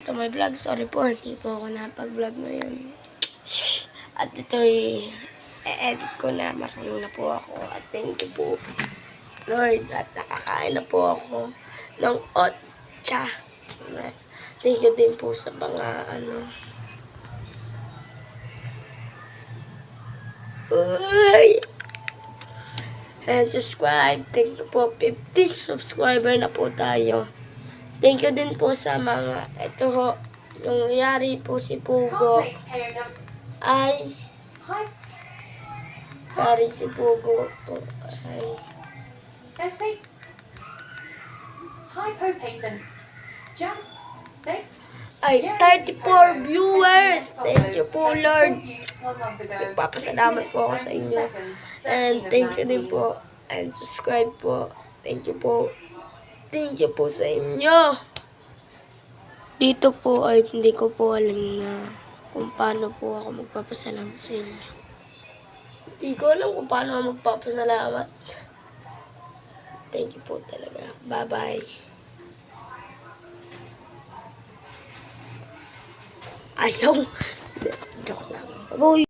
to my vlog. Sorry po, hindi po ako napag-vlog ngayon. At ito'y e-edit ko na. Marunong na po ako. At thank you po, Lord. At nakakain na po ako ng otcha. Thank you din po sa mga and subscribe. Thank you po. 15 subscriber na po tayo. Thank you din po sa mga ito ho. Yung nangyari po si Pugo ay nangyari si Pugo po ay 34 viewers. Thank you po, Lord. Nagpapasalamat po ako sa inyo. And thank you din po. And subscribe po. Thank you po. Thank you po sa inyo. Dito po ay hindi ko po alam na kung paano po ako magpapasalamat sa inyo. Hindi ko alam kung paano ako magpapasalamat. Thank you po talaga. Bye-bye. Ayaw. Joke lang. Bye.